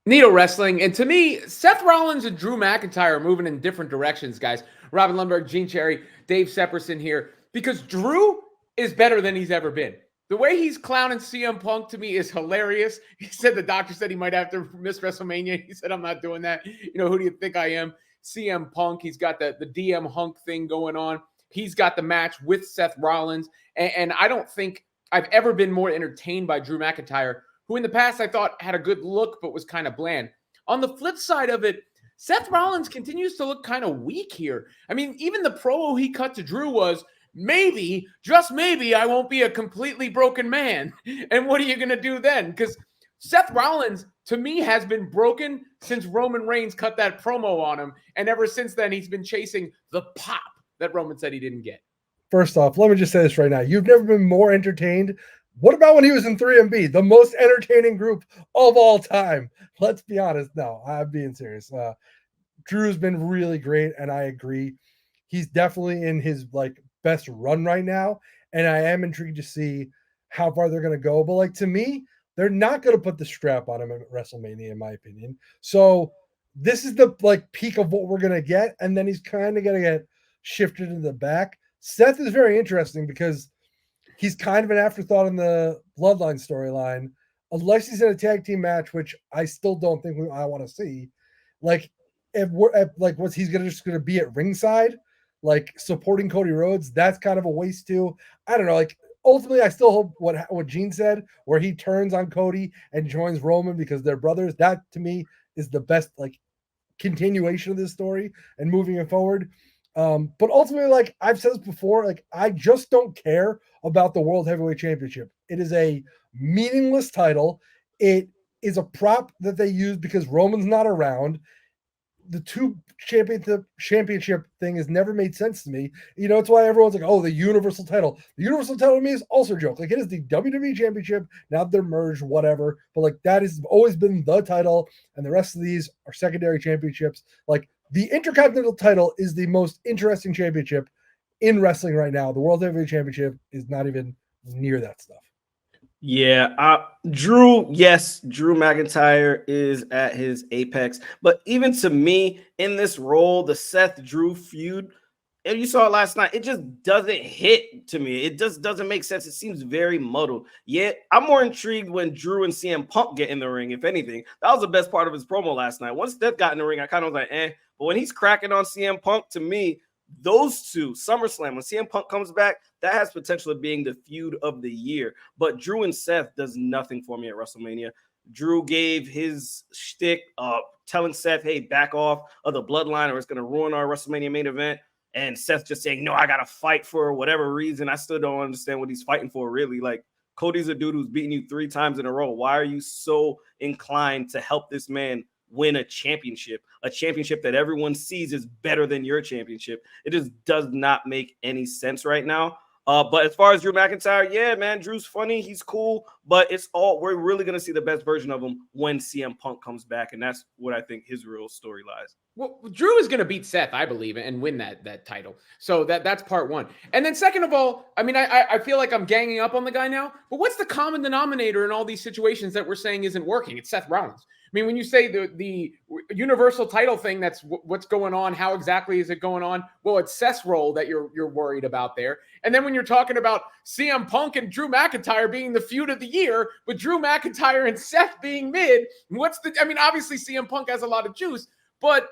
Neato Wrestling. And to me, Seth Rollins and Drew McIntyre are moving in different directions, guys. Robin Lundberg, Gene Cherry, Dave Sepperson here. Because Drew is better than he's ever been. The way he's clowning CM Punk to me is hilarious. He said the doctor said he might have to miss WrestleMania. He said, I'm not doing that. You know, who do you think I am? CM Punk. He's got the DM Hunk thing going on. He's got the match with Seth Rollins. And I don't think I've ever been more entertained by Drew McIntyre, who in the past I thought had a good look but was kind of bland. On the flip side of it, Seth Rollins continues to look kind of weak here. I mean, even the promo he cut to Drew was, maybe, just maybe, I won't be a completely broken man. And what are you going to do then? Because Seth Rollins, to me, has been broken since Roman Reigns cut that promo on him. And ever since then, he's been chasing the pop that Roman said he didn't get. First off, let me just say this right now. You've never been more entertained. What about when he was in 3MB, the most entertaining group of all time? Let's be honest. No, I'm being serious. Drew's been really great, and I agree. He's definitely in his best run right now, and I am intrigued to see how far they're going to go. But to me, they're not going to put the strap on him at WrestleMania, in my opinion. So this is the peak of what we're going to get, and then he's kind of going to get shifted in the back. Seth is very interesting because he's kind of an afterthought in the Bloodline storyline, unless he's in a tag team match, which I still don't think I want to see. If we're what's he's just going to be at ringside, supporting Cody Rhodes? That's kind of a waste too. I don't know. Ultimately, I still hope what Gene said, where he turns on Cody and joins Roman because they're brothers. That to me is the best continuation of this story and moving it forward. But ultimately, I've said this before, I just don't care about the World Heavyweight Championship. It is a meaningless title. It is a prop that they use because Roman's not around. The two championship thing has never made sense to me. It's why everyone's like, oh, the Universal title. The Universal title to me is also a joke. It is the WWE Championship. Now they're merged, whatever. But that has always been the title, and the rest of these are secondary championships. The Intercontinental title is the most interesting championship in wrestling right now. The World Heavyweight Championship is not even near that stuff. Yeah, Drew McIntyre is at his apex. But even to me, in this role, the Seth Drew feud, and you saw it last night, it just doesn't hit to me. It just doesn't make sense. It seems very muddled. Yet, I'm more intrigued when Drew and CM Punk get in the ring, if anything. That was the best part of his promo last night. Once Seth got in the ring, I kind of was like, eh. But when he's cracking on CM Punk, to me, those two, SummerSlam, when CM Punk comes back, that has potential of being the feud of the year. But Drew and Seth does nothing for me at WrestleMania. Drew gave his shtick telling Seth, hey, back off of the bloodline or it's going to ruin our WrestleMania main event. And Seth just saying, no, I got to fight for whatever reason. I still don't understand what he's fighting for, really. Cody's a dude who's beaten you 3 times in a row. Why are you so inclined to help this man win a championship that everyone sees is better than your championship? It just does not make any sense right now. But as far as Drew McIntyre, yeah, man, Drew's funny. He's cool, but we're really going to see the best version of him when CM Punk comes back. And that's what I think his real story lies. Well, Drew is going to beat Seth, I believe, and win that title. So that's part one. And then second of all, I mean, I feel like I'm ganging up on the guy now, but what's the common denominator in all these situations that we're saying isn't working? It's Seth Rollins. I mean, when you say the universal title thing, that's what's going on. How exactly is it going on? Well, it's Seth's role that you're worried about there. And then when you're talking about CM Punk and Drew McIntyre being the feud of the year, but Drew McIntyre and Seth being mid, obviously CM Punk has a lot of juice, but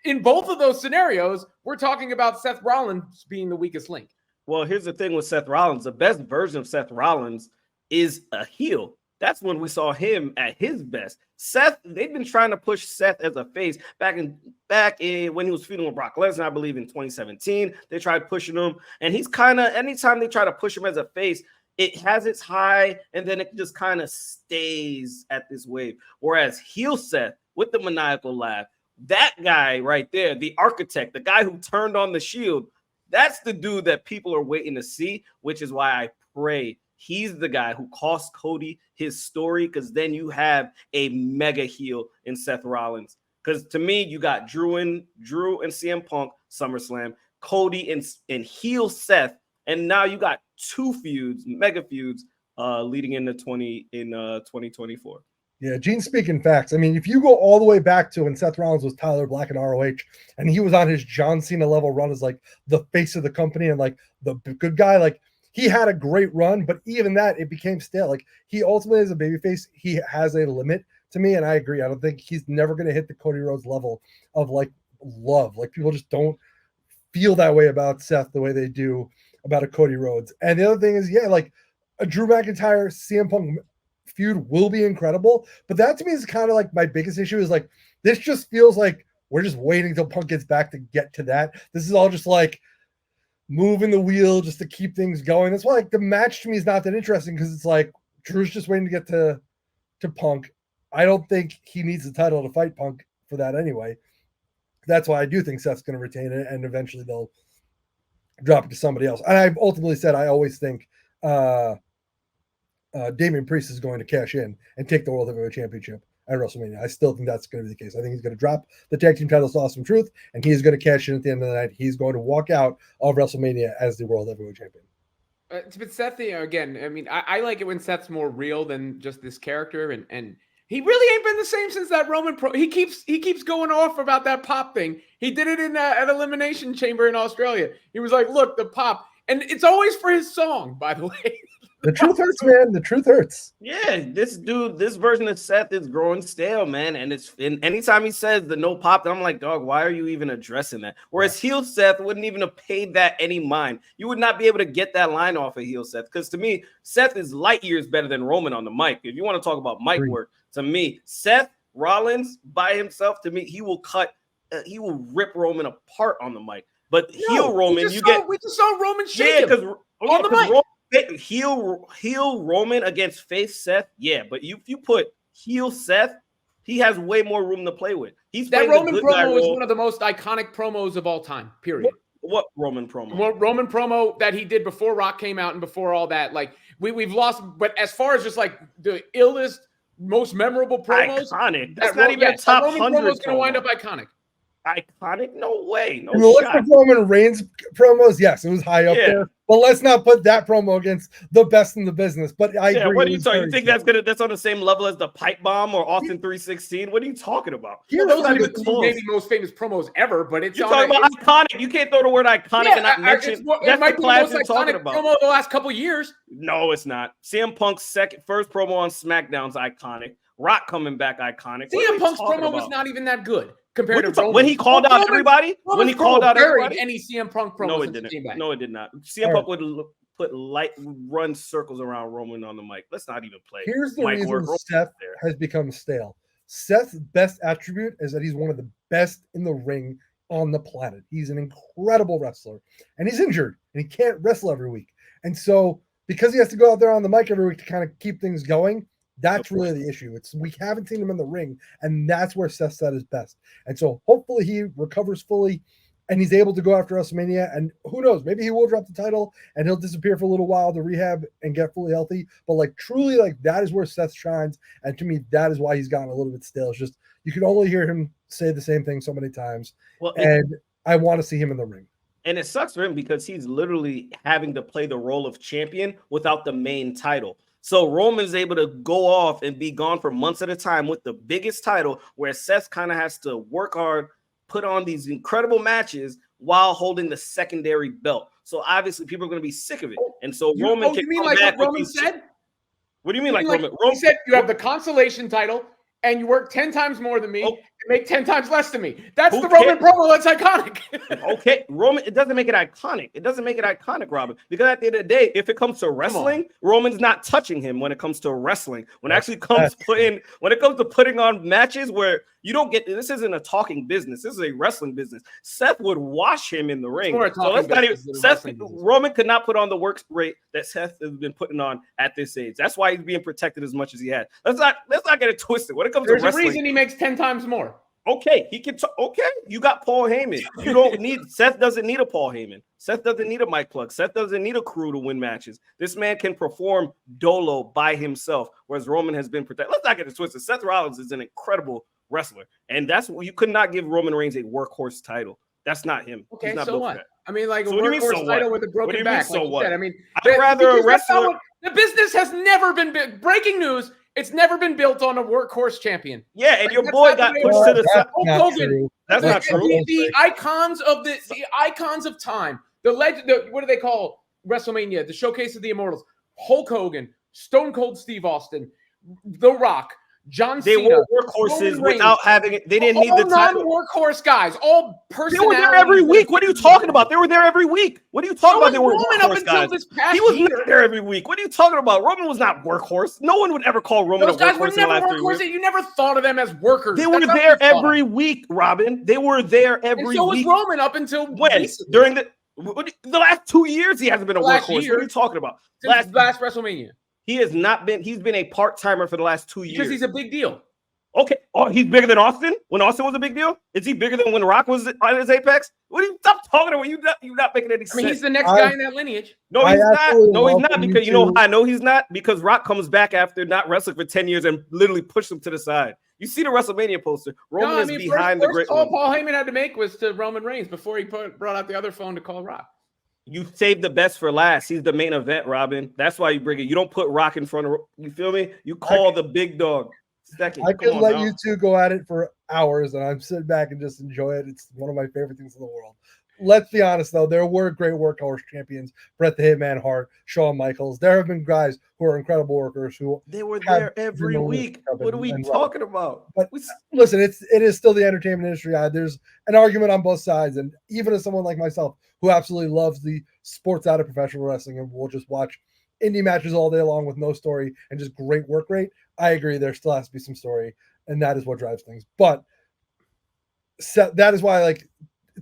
in both of those scenarios, we're talking about Seth Rollins being the weakest link. Well, here's the thing with Seth Rollins. The best version of Seth Rollins is a heel. That's when we saw him at his best. Seth, they've been trying to push Seth as a face back in when he was feuding with Brock Lesnar, I believe in 2017. They tried pushing him, and he's kind of, anytime they try to push him as a face, it has its high, and then it just kind of stays at this wave. Whereas heel Seth, with the maniacal laugh, that guy right there, the architect, the guy who turned on the Shield, that's the dude that people are waiting to see, which is why I pray he's the guy who cost Cody his story, because then you have a mega heel in Seth Rollins. Because to me, you got Drew and CM Punk, SummerSlam, Cody and heel Seth, and now you got 2 feuds, mega feuds, leading into 2024. Yeah, Gene's speaking facts. I mean, if you go all the way back to when Seth Rollins was Tyler Black in ROH, and he was on his John Cena level run as like the face of the company and like the good guy, like he had a great run, but even that, it became stale. Like he ultimately is a babyface. He has a limit to me, and I agree. I don't think he's never going to hit the Cody Rhodes level of like love. Like people just don't feel that way about Seth the way they do about a Cody Rhodes. And the other thing is, yeah, like a Drew McIntyre CM Punk feud will be incredible, but that to me is kind of like my biggest issue is like this just feels like we're just waiting till Punk gets back to get to that. This is all just like moving the wheel just to keep things going. That's why like the match to me is not that interesting because it's like Drew's just waiting to get to Punk. I don't think he needs the title to fight Punk for that anyway. That's why I do think Seth's going to retain it, and eventually they'll drop it to somebody else. And I've ultimately said I always think Damian Priest is going to cash in and take the World Heavyweight Championship at WrestleMania. I still think that's going to be the case. I think he's going to drop the tag team titles to Awesome Truth, and he's going to cash in at the end of the night. He's going to walk out of WrestleMania as the World Heavyweight Champion. But Seth, again, I mean, I like it when Seth's more real than just this character, and he really ain't been the same since that Roman Pro. He keeps going off about that pop thing. He did it in at Elimination Chamber in Australia. He was like, "Look, the pop," and it's always for his song, by the way. The truth hurts, man. The truth hurts. Yeah, this version of Seth is growing stale, man. And anytime he says the no pop, I'm like, dog, why are you even addressing that? Whereas heel Seth wouldn't even have paid that any mind. You would not be able to get that line off of heel Seth. Because to me, Seth is light years better than Roman on the mic. If you want to talk about mic work, to me, Seth Rollins by himself, to me, he will rip Roman apart on the mic. But heel Roman, we just saw Roman shake him on the mic. Heel Roman against face Seth, yeah, but if you put heel Seth, he has way more room to play with. That Roman promo is one of the most iconic promos of all time, period. What Roman promo? Roman promo that he did before Rock came out and before all that. Like we've lost, but as far as just like the illest, most memorable promos, iconic. That's not even a top 100 promo is going to wind up iconic. Iconic? No way. No shot. The Roman Reigns promos, yes, it was high up there. But let's not put that promo against the best in the business. But I agree. What are you talking? You think that's on the same level as the pipe bomb or Austin 316? What are you talking about? Those are the two maybe most famous promos ever. But it's talking about iconic. You can't throw the word iconic and not mention. It might be the most iconic promo of the last couple years. No, it's not. CM Punk's first promo on SmackDown's iconic. Rock coming back iconic. CM Punk's promo was not even that good. Compared to Roman. When he called out everybody, any CM Punk promo. No, it didn't. No, it did not. CM Punk would run circles around Roman on the mic. Let's not even play. Here's the reason Seth has become stale. Seth's best attribute is that he's one of the best in the ring on the planet. He's an incredible wrestler, and he's injured, and he can't wrestle every week. And so, because he has to go out there on the mic every week to kind of keep things going, that's really the issue. We haven't seen him in the ring, and that's where Seth's at his best. And so hopefully he recovers fully and he's able to go after WrestleMania. And who knows, maybe he will drop the title and he'll disappear for a little while to rehab and get fully healthy. But like truly, like that is where Seth shines. And to me, that is why he's gotten a little bit stale. It's just you can only hear him say the same thing so many times. And I want to see him in the ring. And it sucks for him because he's literally having to play the role of champion without the main title. So Roman's able to go off and be gone for months at a time with the biggest title, where Seth kind of has to work hard, put on these incredible matches while holding the secondary belt. So obviously people are going to be sick of it. And so Roman can come back. What Roman said? What do you mean like Roman? He said you have the consolation title and you work 10 times more than me and make 10 times less than me. That's the Roman promo that's iconic. Okay, Roman, it doesn't make it iconic. It doesn't make it iconic, Robin, because at the end of the day, if it comes to wrestling, Roman's not touching him when it comes to wrestling. When it comes to putting on matches where you don't get, this isn't a talking business. This is a wrestling business. Seth would wash him in the ring. Roman could not put on the work rate that Seth has been putting on at this age. That's why he's being protected as much as he has. Let's not get it twisted. When it comes to wrestling, there's a reason he makes 10 times more. Okay, he can. Okay, you got Paul Heyman. You don't need. Seth doesn't need a Paul Heyman. Seth doesn't need a mic plug. Seth doesn't need a crew to win matches. This man can perform dolo by himself, whereas Roman has been protected. Let's not get it twisted. Seth Rollins is an incredible wrestler, and that's what you could not give Roman Reigns a workhorse title. That's not him. Okay, He's not so built what? For that. I mean, like so a workhorse title with a broken back. So what? I mean, I'd rather a wrestler. The business has never been big. Breaking news. It's never been built on a workhorse champion. Yeah, and Like, your that's boy not the got way it pushed works. to the side. Hulk not Hogan. true. That's not true. The icons of time. The legend. What do they call WrestleMania? The Showcase of the Immortals. Hulk Hogan, Stone Cold Steve Austin, The Rock, John They Cena. were workhorses Roman without Reigns. having it. They didn't need All the title. non-workhorse guys. All They personalities. were there every week. What are you talking about? They were there every week. What are you talking about? They were Roman up workhorse until guys. this past He was year. not there every week. What are you talking about? Roman was not workhorse. No one would ever call Roman Those a guys were workhorse in the never last 3 workhorses. years. You never thought of them as workers. They That's were not there what you thought. every week, Robin. They were there every And so was week. Roman up until When? recently. During the last 2 years, he hasn't been a Last workhorse. year. What are you talking about? Since last WrestleMania. He has not been. He's been a part-timer for the last 2 years. Because he's a big deal. Okay. Oh, he's bigger than Austin? When Austin was a big deal? Is he bigger than when Rock was on his apex? What are you stop talking about? You're not making any sense. I mean, he's the next guy in that lineage. No, he's not. absolutely No, he's love not. when Because you you know two- how I know he's not? Because Rock comes back after not wrestling for 10 years and literally pushed him to the side. You see the WrestleMania poster. Roman is behind the first great call one. Paul Heyman had to make was to Roman Reigns before he brought out the other phone to call Rock. You saved the best for last. He's the main event, Robin. That's why you bring it. You don't put Rock in front of. You feel me? You call the big dog second. I Come could on let now. you two go at it for hours, and I'm sitting back and just enjoy it. It's one of my favorite things in the world. Let's be honest, though. There were great workhorse champions. Bret the Hitman Hart, Shawn Michaels. There have been guys who are incredible workers who They were have there every been week. over What are we and talking about? But listen, it is still the entertainment industry. There's an argument on both sides, and even as someone like myself who absolutely loves the sports out of professional wrestling and will just watch indie matches all day long with no story and just great work rate, I agree there still has to be some story, and that is what drives things. But that is why, like,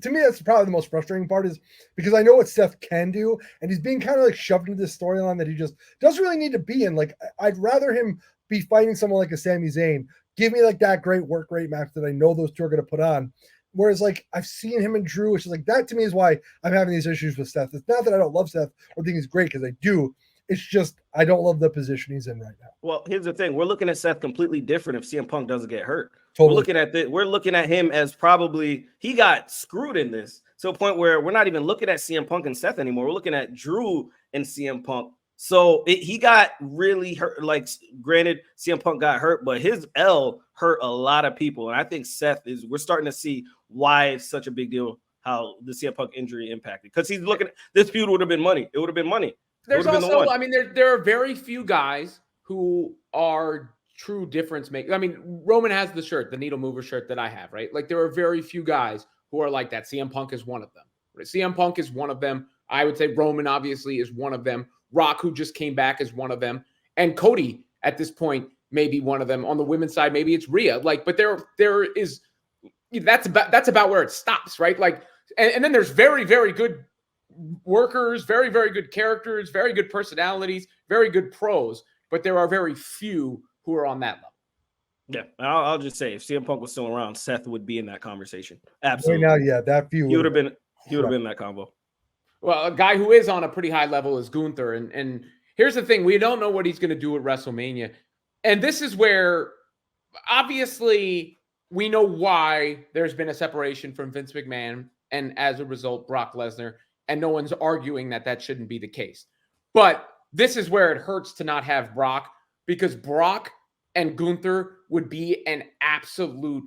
to me, that's probably the most frustrating part, is because I know what Seth can do, and he's being kind of like shoved into this storyline that he just doesn't really need to be in. Like, I'd rather him be fighting someone like a Sami Zayn. Give me like that great work rate match that I know those two are going to put on. Whereas, like, I've seen him and Drew, which is like, that to me is why I'm having these issues with Seth. It's not that I don't love Seth or think he's great, because I do. It's just I don't love the position he's in right now. Well, here's the thing: we're looking at Seth completely different if CM Punk doesn't get hurt. Totally. We're looking at him as probably he got screwed in this to a point where we're not even looking at CM Punk and Seth anymore. We're looking at Drew and CM Punk. So he got really hurt. Like, granted, CM Punk got hurt, but his L hurt a lot of people. And I think we're starting to see why it's such a big deal how the CM Punk injury impacted. Because he's looking at this feud would have been money. It would have been money. There's also, I mean, there are very few guys who are true difference makers. I mean, Roman has the shirt, the needle mover shirt that I have, right? Like, there are very few guys who are like that. CM Punk is one of them. Right? CM Punk is one of them. I would say Roman obviously is one of them. Rock, who just came back, is one of them. And Cody, at this point, may be one of them. On the women's side, maybe it's Rhea. Like, but there is, that's about where it stops, right? Like, and then there's very, very good workers, very, very good characters, very good personalities, very good pros, but there are very few who are on that level. Yeah, I'll just say, if CM Punk was still around, Seth would be in that conversation. Absolutely. Right now, yeah, that few he would have been in that combo. Well, a guy who is on a pretty high level is Gunther, and here's the thing: we don't know what he's going to do at WrestleMania, and this is where obviously we know why there's been a separation from Vince McMahon, and as a result, Brock Lesnar. And no one's arguing that shouldn't be the case. But this is where it hurts to not have Brock, because Brock and Gunther would be an absolute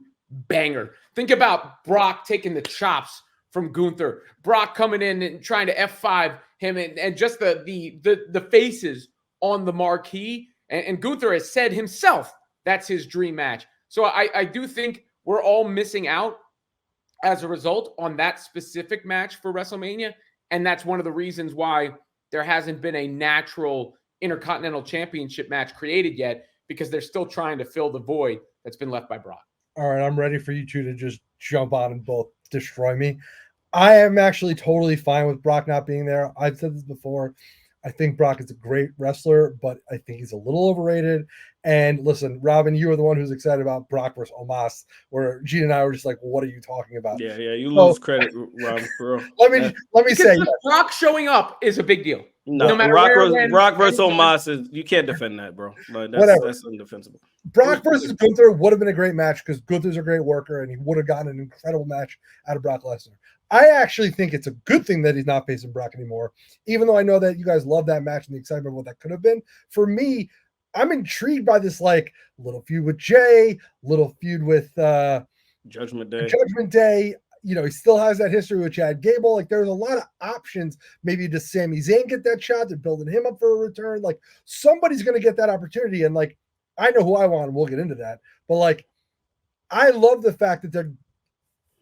banger. Think about Brock taking the chops from Gunther, Brock coming in and trying to F5 him, and just the faces on the marquee. And Gunther has said himself that's his dream match. So I do think we're all missing out as a result on that specific match for WrestleMania. And that's one of the reasons why there hasn't been a natural Intercontinental Championship match created yet, because they're still trying to fill the void that's been left by Brock. All right, I'm ready for you two to just jump on and both destroy me. I am actually totally fine with Brock not being there. I've said this before. I think Brock is a great wrestler, but I think he's a little overrated. And listen, Robin, you were the one who's excited about Brock versus Omos, where Gene and I were just like, well, what are you talking about? Yeah, you lose credit, Robin, bro. Let me say, Brock showing up is a big deal. No matter Brock versus Omos is, you can't defend that, bro. Like, that's undefensible. Brock versus Gunther would have been a great match, because Gunther's a great worker, and he would have gotten an incredible match out of Brock Lesnar. I actually think it's a good thing that he's not facing Brock anymore, even though I know that you guys love that match and the excitement of what that could have been. For me, I'm intrigued by this like little feud with Jay, little feud with Judgment Day. Judgment Day. You know, he still has that history with Chad Gable. Like, there's a lot of options. Maybe does Sami Zayn get that shot? They're building him up for a return. Like, somebody's going to get that opportunity. And like, I know who I want, and we'll get into that. But like, I love the fact that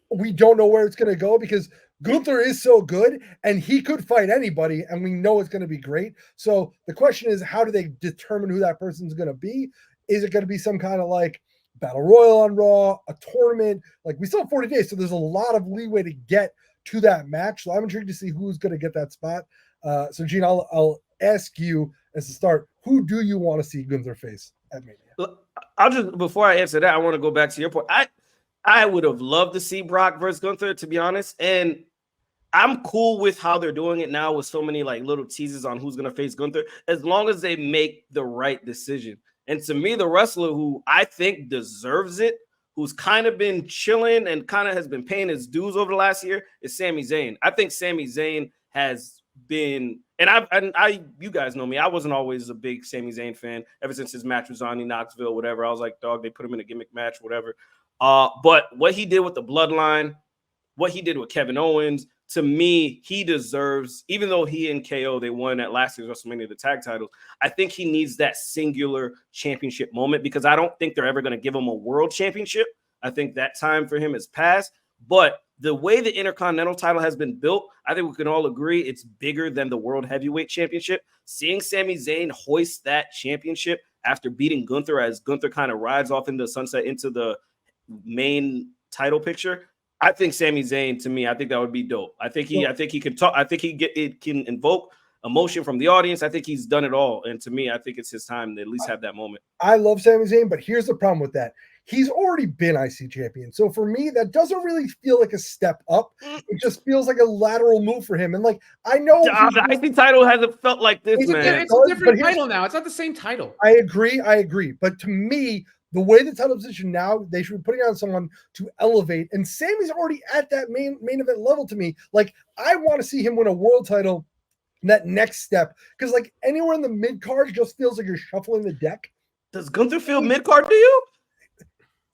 we don't know where it's going to go, because Gunther is so good and he could fight anybody, and we know it's going to be great. So the question is, how do they determine who that person's going to be? Is it going to be some kind of like battle royal on Raw, a tournament? Like, we still have 40 days, so there's a lot of leeway to get to that match. So I'm intrigued to see who's going to get that spot. So Gene, I'll ask you as a start, who do you want to see Gunther face at Mania? I'll just, before I answer that, I want to go back to your point. I would have loved to see Brock versus Gunther, to be honest. And I'm cool with how they're doing it now with so many like little teases on who's going to face Gunther, as long as they make the right decision. And to me, the wrestler who I think deserves it, who's kind of been chilling and kind of has been paying his dues over the last year, is Sami Zayn. I think Sami Zayn has been, and I, you guys know me, I wasn't always a big Sami Zayn fan. Ever since his match with Johnny Knoxville, whatever, I was like, dog, they put him in a gimmick match, whatever. But what he did with the Bloodline, what he did with Kevin Owens, to me, he deserves, even though he and KO, they won at last year's WrestleMania, the tag titles, I think he needs that singular championship moment, because I don't think they're ever going to give him a world championship. I think that time for him is past. But the way the Intercontinental title has been built, I think we can all agree it's bigger than the World Heavyweight Championship. Seeing Sami Zayn hoist that championship after beating Gunther, as Gunther kind of rides off into the sunset into the main title picture, I think Sami Zayn, to me, I think that would be dope. I think he can talk. I think it can invoke emotion from the audience. I think he's done it all. And to me, I think it's his time to at least have that moment. I love Sami Zayn, but here's the problem with that. He's already been IC champion. So for me, that doesn't really feel like a step up. It just feels like a lateral move for him. And like, I know the IC title hasn't felt like this, man. It's a different title now. It's not the same title. I agree. But to me, the way the title position now, they should be putting on someone to elevate. And Sammy's already at that main event level to me. Like, I want to see him win a world title, that next step. Because like anywhere in the mid card just feels like you're shuffling the deck. Does Gunther feel mid card to you?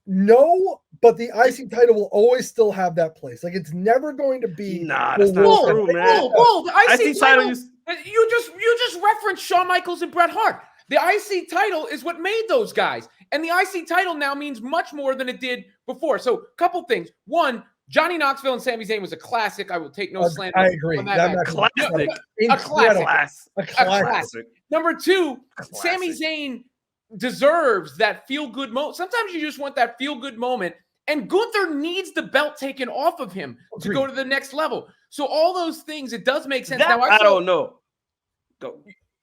No, but the IC title will always still have that place. Like, it's never going to be. Nah, that's not true, man. Whoa, the IC title. You just referenced Shawn Michaels and Bret Hart. The IC title is what made those guys. And the IC title now means much more than it did before. So, couple things. One, Johnny Knoxville and Sami Zayn was a classic. I will take no slander. I agree. That classic. A classic. Number two, Sami Zayn deserves that feel-good moment. Sometimes you just want that feel-good moment. And Gunther needs the belt taken off of him to go to the next level. So all those things, it does make sense. Now, I don't know. Go.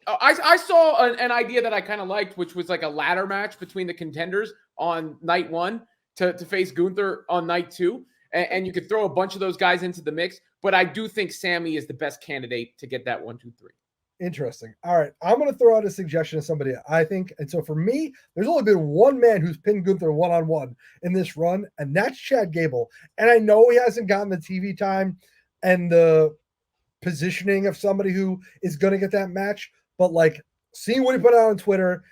I saw an idea that I kind of liked, which was like a ladder match between the contenders on night one to face Gunther on night two. And you could throw a bunch of those guys into the mix. But I do think Sami is the best candidate to get that 1, 2, 3. Interesting. All right. I'm going to throw out a suggestion to somebody I think. And so for me, there's only been one man who's pinned Gunther one-on-one in this run, and that's Chad Gable. And I know he hasn't gotten the TV time and the positioning of somebody who is going to get that match. But like, seeing what he put out on Twitter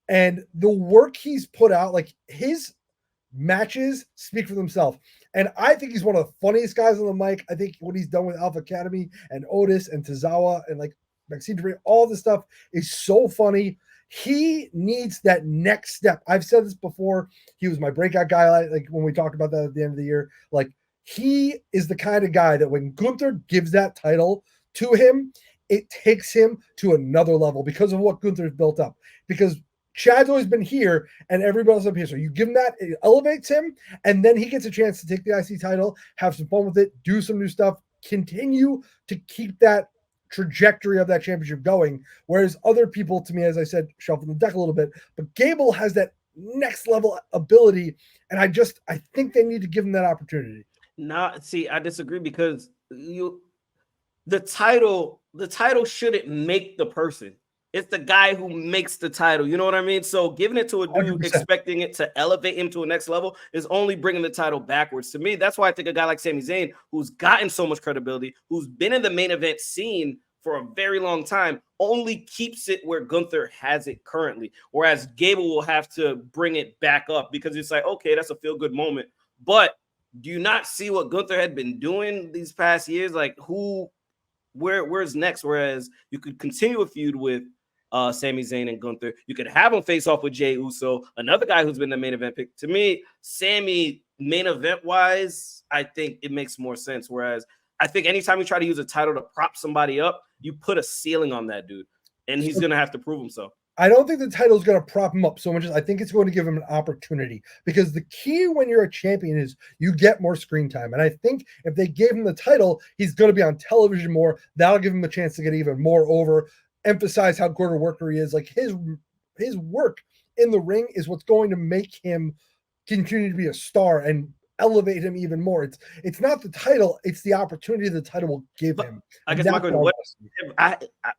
and the work he's put out, like his matches speak for themselves. And I think he's one of the funniest guys on the mic. I think what he's done with Alpha Academy and Otis and Tozawa and like Maxine Dupree, all this stuff is so funny. He needs that next step. I've said this before. He was my breakout guy, like when we talked about that at the end of the year. Like, he is the kind of guy that when Gunther gives that title to him, it takes him to another level because of what Gunther's built up. Because Chad's always been here and everybody else up here. So you give him that, it elevates him, and then he gets a chance to take the IC title, have some fun with it, do some new stuff, continue to keep that trajectory of that championship going. Whereas other people, to me, as I said, shuffle the deck a little bit. But Gable has that next level ability, and I think they need to give him that opportunity. See, I disagree because the title shouldn't make the person. It's the guy who makes the title. You know what I mean? So giving it to a dude 100%. Expecting it to elevate him to a next level is only bringing the title backwards. To me, that's why I think a guy like Sami Zayn, who's gotten so much credibility, who's been in the main event scene for a very long time only keeps it where Gunther has it currently. Whereas Gable will have to bring it back up because it's like, okay, that's a feel-good moment. But do you not see what Gunther had been doing these past years? Like where's next? Whereas you could continue a feud with Sami Zayn and Gunther. You could have him face off with Jey Uso, another guy who's been the main event pick. To me, Sami main event wise, I think it makes more sense. Whereas I think anytime you try to use a title to prop somebody up, you put a ceiling on that dude, and he's going to have to prove himself. I don't think the title is going to prop him up so much as I think it's going to give him an opportunity, because the key when you're a champion is you get more screen time. And I think if they gave him the title, he's going to be on television more. That'll give him a chance to get even more over, emphasize how good a worker he is. Like his work in the ring is what's going to make him continue to be a star and elevate him even more. It's not the title, it's the opportunity the title will give him. I guess Michael,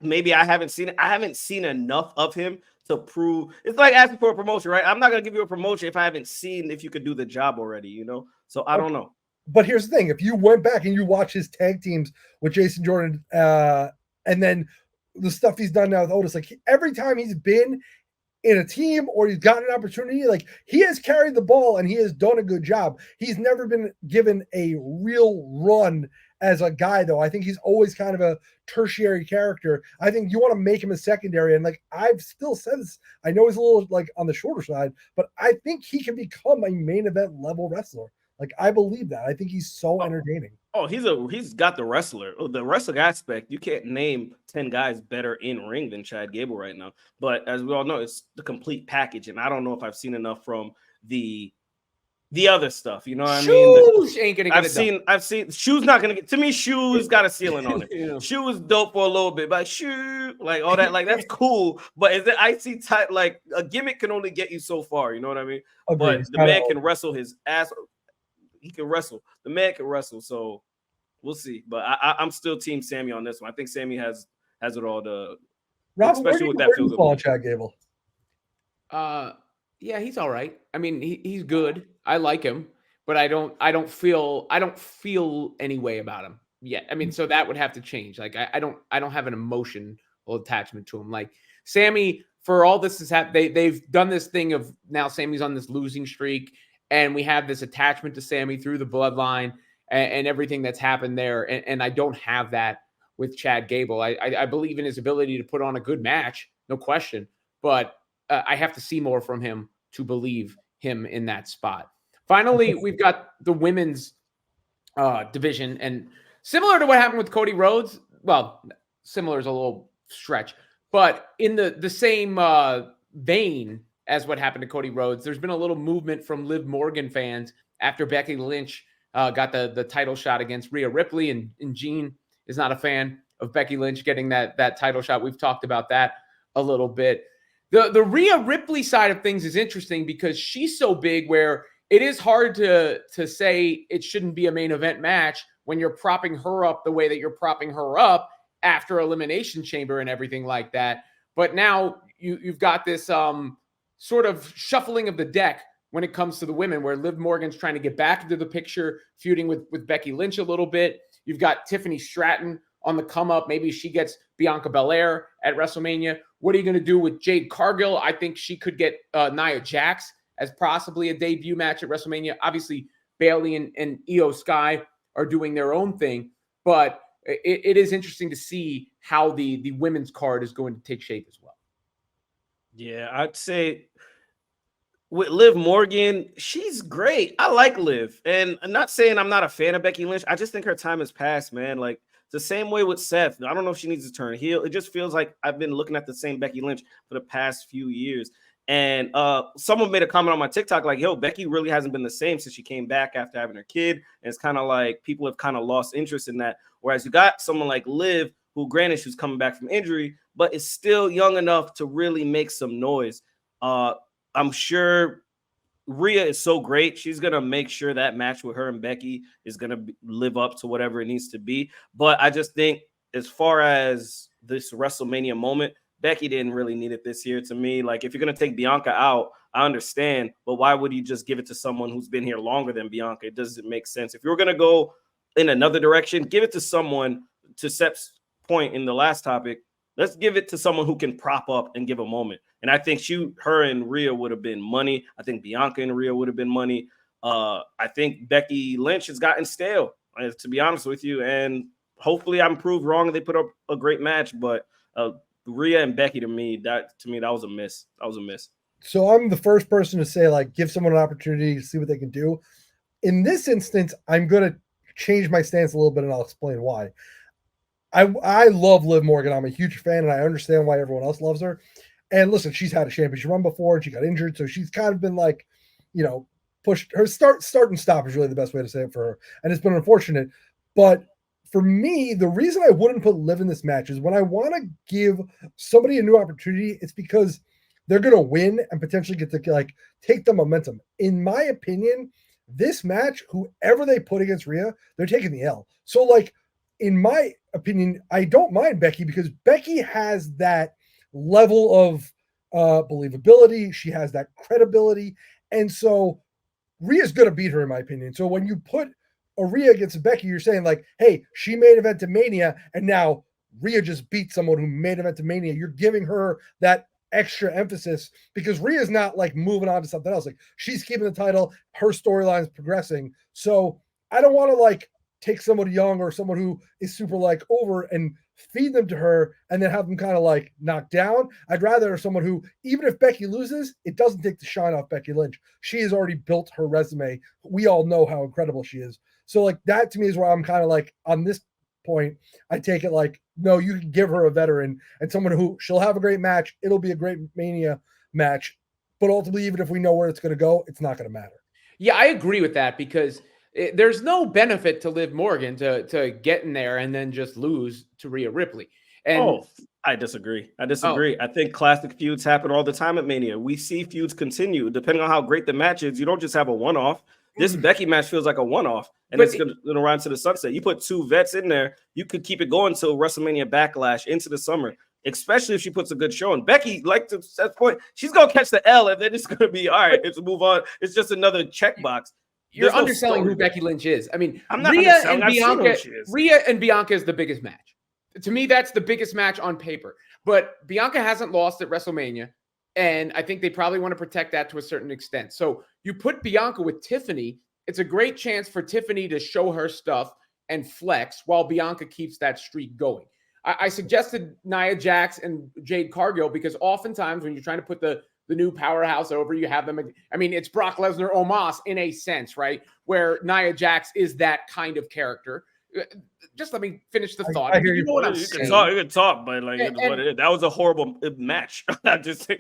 maybe I haven't seen it. I haven't seen enough of him to prove. It's like asking for a promotion, right? I'm not gonna give you a promotion if I haven't seen if you could do the job already, you know. So I don't know. But here's the thing: if you went back and you watch his tag teams with Jason Jordan, and then the stuff he's done now with Otis, like every time he's been in a team or he's gotten an opportunity, like he has carried the ball and he has done a good job. He's never been given a real run as a guy, though. I think he's always kind of a tertiary character. I think you want to make him a secondary, and like I've still said this, I know he's a little like on the shorter side, but I think he can become a main event level wrestler. Like I believe that. I think he's so entertaining. Oh, he's got the wrestling aspect. You can't name 10 guys better in ring than Chad Gable right now. But as we all know, it's the complete package. And I don't know if I've seen enough from the other stuff. You know what I mean? Shoes ain't gonna get I've seen Shoes not gonna get to me. Shoes got a ceiling on it. Yeah. Shoe is dope for a little bit, but Shoe, like all that, like that's cool. But is it icy type? Like a gimmick can only get you so far. You know what I mean? Agreed. But the man can wrestle his ass. He can wrestle. The man can wrestle. So we'll see. But I'm still Team Sami on this one. I think Sami has it all. Especially with that feel good. Chad Gable. Yeah, he's all right. I mean, he's good. I like him, but I don't feel any way about him yet. I mean, so that would have to change. Like I don't have an emotional attachment to him. Like Sami, for all this has happened, they've done this thing of now Sami's on this losing streak. And we have this attachment to Sami through the bloodline and everything that's happened there. And I don't have that with Chad Gable. I believe in his ability to put on a good match, no question. But I have to see more from him to believe him in that spot. Finally, we've got the women's division. And similar to what happened with Cody Rhodes, well, similar is a little stretch. But in the same vein as what happened to Cody Rhodes, there's been a little movement from Liv Morgan fans after Becky Lynch got the title shot against Rhea Ripley, and Gene is not a fan of Becky Lynch getting that title shot. We've talked about that a little bit. The Rhea Ripley side of things is interesting because she's so big where it is hard to say it shouldn't be a main event match when you're propping her up the way that you're propping her up after Elimination Chamber and everything like that. But now you've got this sort of shuffling of the deck when it comes to the women, where Liv Morgan's trying to get back into the picture, feuding with Becky Lynch a little bit. You've got Tiffany Stratton on the come up. Maybe she gets Bianca Belair at WrestleMania. What are you going to do with Jade Cargill? I think she could get Nia Jax as possibly a debut match at WrestleMania. Obviously, Bayley and Io Sky are doing their own thing, but it is interesting to see how the women's card is going to take shape as well. Yeah, I'd say with Liv Morgan, she's great. I like Liv. And I'm not saying I'm not a fan of Becky Lynch. I just think her time has passed, man. Like, it's the same way with Seth. I don't know if she needs to turn heel. It just feels like I've been looking at the same Becky Lynch for the past few years. And someone made a comment on my TikTok like, yo, Becky really hasn't been the same since she came back after having her kid. And it's kind of like people have kind of lost interest in that. Whereas you got someone like Liv, who granted she's coming back from injury, but is still young enough to really make some noise. I'm sure Rhea is so great. She's going to make sure that match with her and Becky is going to live up to whatever it needs to be. But I just think as far as this WrestleMania moment, Becky didn't really need it this year to me. Like, if you're going to take Bianca out, I understand, but why would you just give it to someone who's been here longer than Bianca? It doesn't make sense. If you're going to go in another direction, give it to someone, to Seth's point in the last topic, let's give it to someone who can prop up and give a moment. And I think her and Rhea would have been money. I think Bianca and Rhea would have been money. I think Becky Lynch has gotten stale, to be honest with you. And hopefully I'm proved wrong. They put up a great match, but Rhea and Becky to me, that was a miss. That was a miss. So I'm the first person to say, like, give someone an opportunity to see what they can do. In this instance, I'm going to change my stance a little bit, and I'll explain why. I love Liv Morgan. I'm a huge fan, and I understand why everyone else loves her. And listen, she's had a championship run before, and she got injured, so she's kind of been like, pushed. Her start and stop is really the best way to say it for her, and it's been unfortunate. But for me, the reason I wouldn't put Liv in this match is when I want to give somebody a new opportunity, it's because they're going to win and potentially get to take the momentum. In my opinion, this match, whoever they put against Rhea, they're taking the L. So in my opinion, I don't mind Becky because Becky has that level of believability. She has that credibility. And so Rhea's going to beat her, in my opinion. So when you put a Rhea against Becky, you're saying hey, she made event to Mania, and now Rhea just beat someone who made event to Mania. You're giving her that extra emphasis because Rhea's not moving on to something else. She's keeping the title, her storyline is progressing. So I don't want to take someone young or someone who is super over and feed them to her and then have them kind of knocked down. I'd rather someone who, even if Becky loses, it doesn't take the shine off Becky Lynch. She has already built her resume. We all know how incredible she is. So that to me is where I'm kind of on this point, I take it no, you can give her a veteran and someone who she'll have a great match. It'll be a great Mania match, but ultimately, even if we know where it's going to go, it's not going to matter. Yeah, I agree with that because there's no benefit to Liv Morgan to get in there and then just lose to Rhea Ripley. And I disagree. I think classic feuds happen all the time at Mania. We see feuds continue depending on how great the match is. You don't just have a one-off. This Becky match feels like a one-off, and it's going to run to the sunset. You put two vets in there, you could keep it going until WrestleMania Backlash into the summer, especially if she puts a good show. And Becky, to Seth's point, she's going to catch the L, and then it's going to be, all right, let's move on. It's just another checkbox. You're underselling who Becky Lynch is. I mean, I'm not Rhea and Bianca is the biggest match. To me, that's the biggest match on paper. But Bianca hasn't lost at WrestleMania. And I think they probably want to protect that to a certain extent. So you put Bianca with Tiffany, it's a great chance for Tiffany to show her stuff and flex while Bianca keeps that streak going. I suggested Nia Jax and Jade Cargill because oftentimes when you're trying to put the new powerhouse over, you have them. I mean, it's Brock Lesnar Omos in a sense, right? Where Nia Jax is that kind of character. Just let me finish the thought. I hear you. Know what I'm saying. You can talk, but that was a horrible match. I just that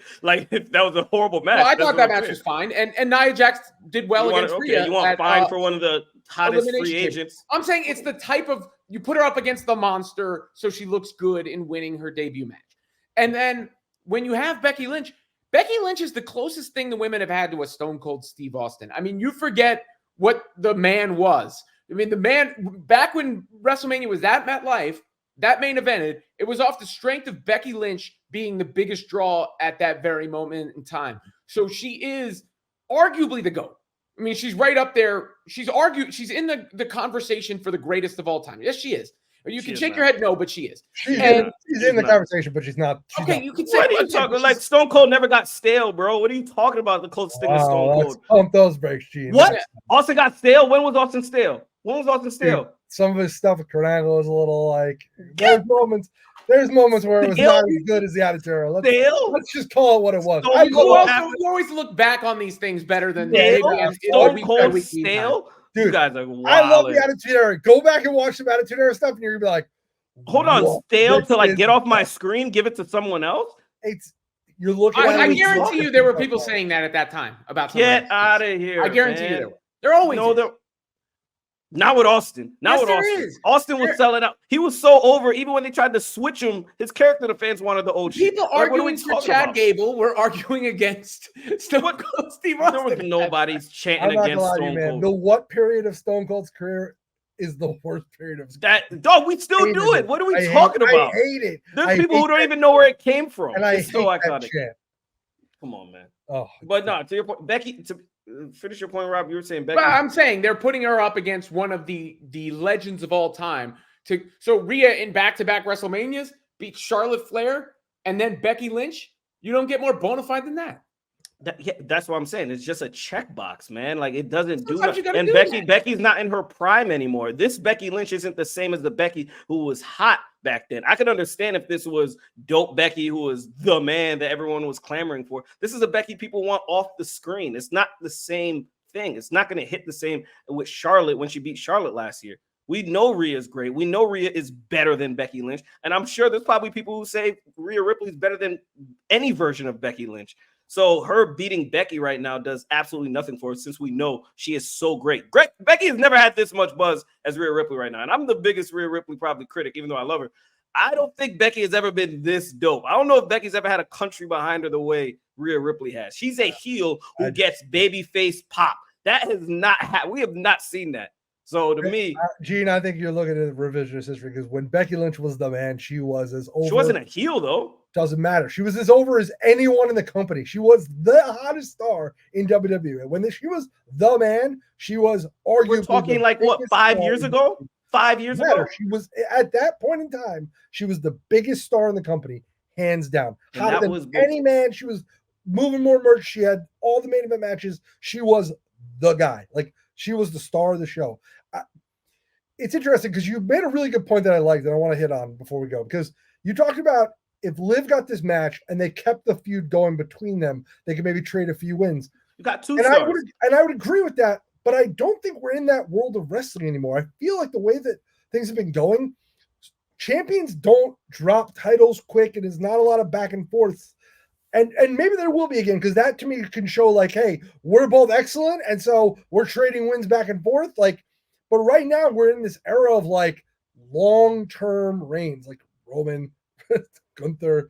was a horrible match. Well, I thought that match was fine, and Nia Jax did well against Rhea. You want fine for one of the hottest free agents? I'm saying it's the type of you put her up against the monster, so she looks good in winning her debut match. And then when you have Becky Lynch is the closest thing the women have had to a Stone Cold Steve Austin. I mean, you forget what the man was. I mean, the man, back when WrestleMania was at MetLife, that main event, it was off the strength of Becky Lynch being the biggest draw at that very moment in time. So she is arguably the GOAT. I mean, she's right up there. She's in the conversation for the greatest of all time. Yes, she is. You can shake your head no, but she is. She's in the conversation, but she's not. You can say what are you talking like Stone Cold never got stale, bro. What are you talking about? The closest thing to Stone Cold. Let's pump those brakes, Gene. What? Austin got stale? When was Austin stale? Dude, some of his stuff with Kurt Angle is a little there's moments where it was not as good as the Attitude Era. Let's just call it what it was. You always look back on these things better than Stone Cold stale. Dude, you guys are wild. I love the Attitude Era. Go back and watch some Attitude Era stuff, and you're gonna be like, hold on, stale to get off my screen, give it to someone else. You're looking. I guarantee you there were people saying that at that time about. Get out of here! I guarantee you there were. They're always not with Austin. Austin was selling out. He was so over. Even when they tried to switch him, his character, the fans wanted the old shit. People arguing for Chad Gable were arguing against Stone Cold Steve Austin. There was nobody's chanting against Stone Cold. The what period of Stone Cold's career is the worst period of that? Dog, we still do it. What are we talking about? I hate it. There's people who don't even know where it came from. And it's so iconic. Come on, man. Oh, but no, to your point, Becky. To finish your point, Rob, you were saying Becky. Well, I'm saying they're putting her up against one of the legends of all time So Rhea in back-to-back WrestleManias beat Charlotte Flair and then Becky Lynch. You don't get more bona fide than that. That's what I'm saying. It's just a checkbox, man. Like it doesn't do Sometimes nothing. And Becky's not in her prime anymore. This Becky Lynch isn't the same as the Becky who was hot back then. I could understand if this was dope Becky, who was the man that everyone was clamoring for. This is a Becky people want off the screen. It's not the same thing. It's not going to hit the same with Charlotte when she beat Charlotte last year. We know Rhea's great. We know Rhea is better than Becky Lynch. And I'm sure there's probably people who say Rhea Ripley is better than any version of Becky Lynch. So her beating Becky right now does absolutely nothing for her since we know she is so great. Becky has never had this much buzz as Rhea Ripley right now. And I'm the biggest Rhea Ripley probably critic, even though I love her. I don't think Becky has ever been this dope. I don't know if Becky's ever had a country behind her the way Rhea Ripley has. She's a heel who gets babyface pop. That has not we have not seen that. So to me, Gene, I think you're looking at revisionist history because when Becky Lynch was the man, she was as over. She wasn't a heel though. Doesn't matter. She was as over as anyone in the company. She was the hottest star in WWE. When she was the man, she was arguably. We're talking like what, 5 years ago? 5 years ago, she was at that point in time. She was the biggest star in the company, hands down. Hotter than any man. She was moving more merch. She had all the main event matches. She was the guy. Like she was the star of the show. It's interesting because you made a really good point that I liked that I want to hit on before we go, because you talked about if Liv got this match and they kept the feud going between them, they could maybe trade a few wins. You got two stars. I would agree with that, but I don't think we're in that world of wrestling anymore. I feel like the way that things have been going, champions don't drop titles quick, and there's not a lot of back and forths. And maybe there will be again, because that to me can show like, hey, we're both excellent, and so we're trading wins back and forth. Like, but right now we're in this era of like long-term reigns, like Roman, Gunther,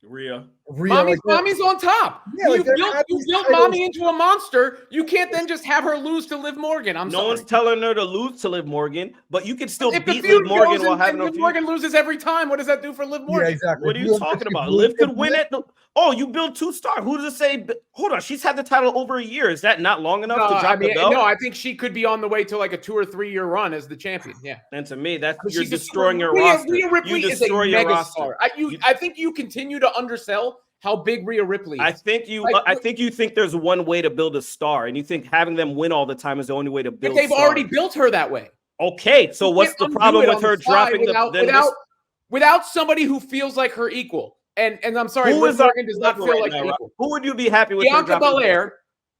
Rhea. Mommy's on top. Yeah, you built Mommy into a monster. You can't then just have her lose to Liv Morgan. No one's telling her to lose to Liv Morgan, but you can still beat Liv Morgan while having a feud. Liv Morgan loses every time. What does that do for Liv Morgan? Yeah, exactly. What are you talking about? Liv could win it. Oh, you build 2-star. Who does it say? Hold on, she's had the title over a year. Is that not long enough to drop the belt? No, I think she could be on the way to like a 2 or 3 year run as the champion. Yeah, and to me, that's you're destroying your roster. Rhea Ripley is a mega star. I think you continue to undersell how big Rhea Ripley is. I think you think there's one way to build a star, and you think having them win all the time is the only way to build. But they've already built her that way. Okay, so what's the problem with her dropping without somebody who feels like her equal? And I'm sorry, Liv Morgan does not feel like her equal. Who would you be happy with?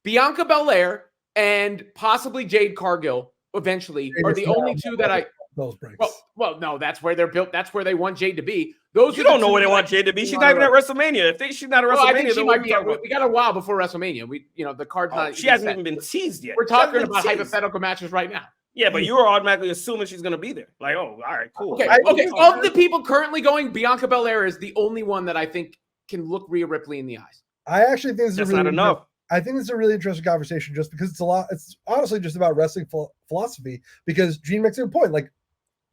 Bianca Belair, and possibly Jade Cargill eventually are the only two that I. Those breaks. Well, no, that's where they're built. That's where they want Jade to be. You don't know where they want Jade to be. She's not even at WrestleMania. If she's not at WrestleMania, I think she might be. We got a while before WrestleMania. The card's not. She hasn't even been teased yet. We're talking about hypothetical matches right now. Yeah, but you are automatically assuming she's going to be there. Like, oh, all right, cool. Okay. Of the people currently going, Bianca Belair is the only one that I think can look Rhea Ripley in the eyes. I actually think that's not enough. I think it's a really interesting conversation just because it's honestly just about wrestling philosophy, because Gene makes a good point. Like,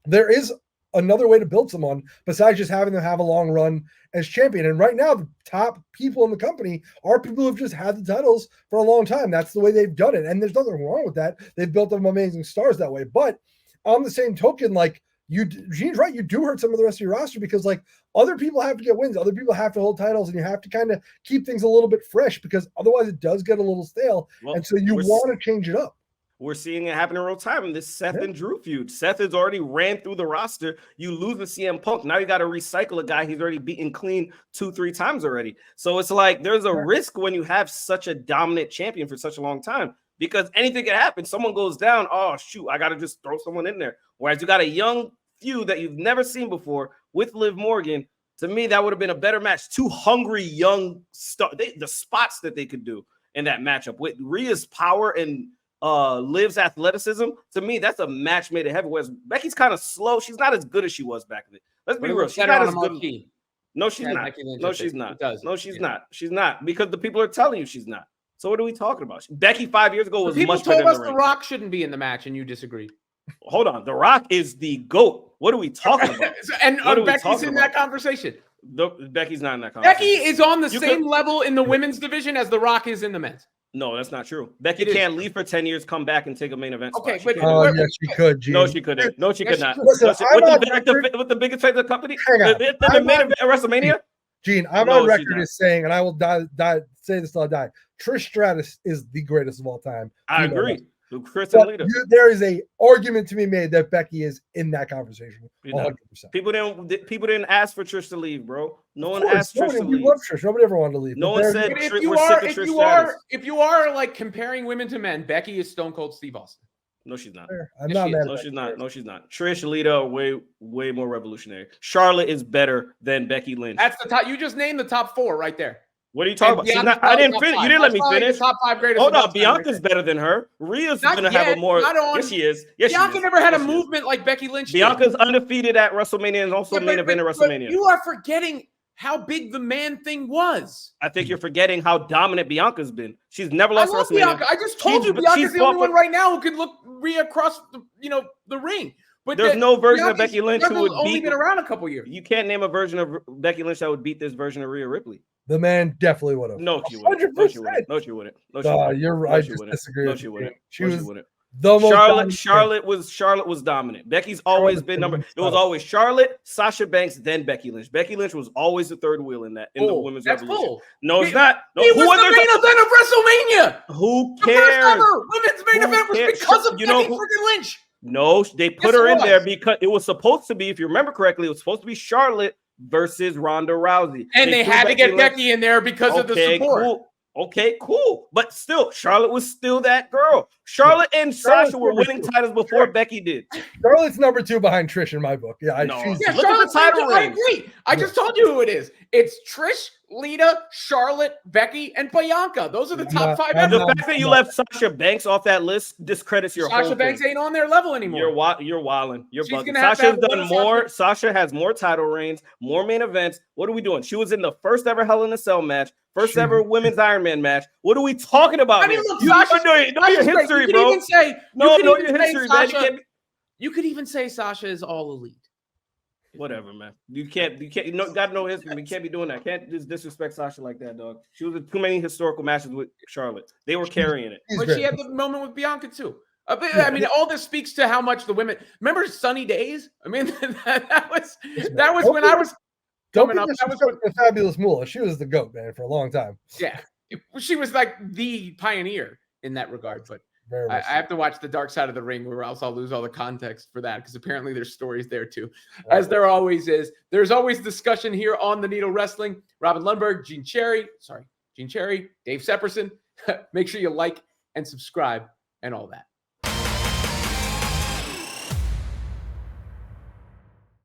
there is another way to build someone besides just having them have a long run as champion. And right now, the top people in the company are people who have just had the titles for a long time. That's the way they've done it. And there's nothing wrong with that. They've built them amazing stars that way. But on the same token, like, Gene's right, you do hurt some of the rest of your roster because like other people have to get wins, other people have to hold titles, and you have to kind of keep things a little bit fresh because otherwise it does get a little stale. And so you want to change it up. We're seeing it happen in real time in this Seth and Drew feud. Seth has already ran through the roster. You lose the CM Punk. Now you got to recycle a guy he's already beaten clean 2-3 times already. So it's like there's a risk when you have such a dominant champion for such a long time because anything can happen. Someone goes down. Oh, shoot, I got to just throw someone in there. Whereas you got a young feud that you've never seen before with Liv Morgan. To me, that would have been a better match. Two hungry young stars. The spots that they could do in that matchup with Rhea's power and Liv's athleticism, to me, that's a match made in heaven. Whereas Becky's kind of slow. She's not as good as she was back then. Let's be real. She's not as good. No, she's not. No, she's not. No, she's not. She's not because the people are telling you she's not. So what are we talking about? Becky 5 years ago was much better. People told us The Rock shouldn't be in the match, and you disagreed. Hold on. The Rock is the GOAT. What are we talking about? And Becky's in that conversation. Becky's not in that conversation. Becky is on the same level in the women's division as The Rock is in the men's. No, that's not true. Becky It is. can't leave for 10 years, come back, and take a main event spot. Okay, She but can't. Oh, yes, she could, Gene. No, she couldn't. No, she Yes, could not. Listen, No, she- I'm on with the biggest face of the company, Hang on. the main event at WrestleMania. Gene, I'm No, on she's record not. as saying, and I will say this till I die. Trish Stratus is the greatest of all time. I female agree. wrestler. Chris But and Lita. there is a argument to be made that Becky is in that conversation. You know, 100%. People didn't ask for Trish to leave, bro. No one Of course, asked Trish to we leave. love Trish. Nobody ever wanted to leave. No But one there's- said But we're sick of Trish Stratus. if you are like comparing women to men, Becky is Stone Cold Steve Austin. No, she's not. I'm Yes, not she mad is. at No, that. she's not. No, she's not. Trish, Lita are way more revolutionary. Charlotte is better than Becky Lynch. That's the top. You just named the top 4 right there. What are you talking about? She's not, I didn't finish. You didn't let me finish. Top 5 greatest. Hold of all on, time Bianca's right there. better than her. Rhea's Not gonna have yet, a more. not on- Yes, she is. Yes, she Bianca is. never had a Yes, she is. movement like Becky Lynch. did. Bianca's undefeated at WrestleMania and also But- main event at but WrestleMania. You are forgetting how big the man thing was. I think you're forgetting how dominant Bianca's been. She's never I lost love WrestleMania. Bianca. I just told you She's Bianca's the only fought one for- right now who could look Rhea across the ring. But There's no version of Bianca's Becky Lynch who would only beat. been around a couple years. You can't name a version of Becky Lynch that would beat this version of Rhea Ripley. The man definitely would have. No, she wouldn't. No, she wouldn't. No, she wouldn't. No, she wouldn't. You're No, right. I she just wouldn't. disagree. No, with she you, wouldn't. She No, was she wouldn't. the most dominant. Charlotte was dominant. Becky's always been number. It was always Charlotte, Sasha Banks, then Becky Lynch. Becky Lynch was always the third wheel in the women's That's revolution. full. No, it's not. No, He was the main event of WrestleMania. Who The first cares? ever women's main Who event was cares? because of You know Becky who- freaking Lynch. No, they put Yes, her it in there was. because it was supposed to be, if you remember correctly, it was supposed to be Charlotte versus Ronda Rousey. And they threw had to get Lynch- Becky in there because of the support. Cool. Okay, cool. But still, Charlotte was still that girl. Charlotte and Charlotte's Sasha were number winning two. titles before Becky did. Charlotte's number 2 behind Trish in my book. Yeah, No. she's Yeah, Look at the Charlotte's title I reigns. agree. I just told you who it is. It's Trish, Lita, Charlotte, Becky, and Bianca. Those are the top 5 I'm The ever. not- fact that you left Sasha Banks off that list discredits your Sasha whole Banks thing. ain't on their level anymore. You're wilding. You're She's bugging. gonna have to Sasha's have done one more. Sasha has more title reigns, more main events. What are we doing? She was in the first ever Hell in a Cell match, first ever women's Iron Man match. What are we talking about? I mean, here? look, You Sasha's- know your Sasha's great. history, You could bro. even say, No, you know could your even say history, man. You Sasha, can't be- you could even say Sasha is all elite. Whatever, man. You can't. Got no history. You can't be doing that. Can't just disrespect Sasha like that, dog. She was in too many historical matches with Charlotte. They were carrying it. He's But great. she had the moment with Bianca too. I mean, all this speaks to how much the women remember Sunny Days. I mean, that was when I was Don't coming be up. That was disrespecting the Fabulous Moolah. She was the GOAT, man, for a long time. yeah, she was like the pioneer in that regard. But Very I much so. have to watch the Dark Side of the Ring, or else I'll lose all the context for that because apparently there's stories there too, as there always is. There's always discussion here on the Needle Wrestling. Robin Lundberg, Gene Cherry, Dave Sepperson. Make sure you like and subscribe and all that.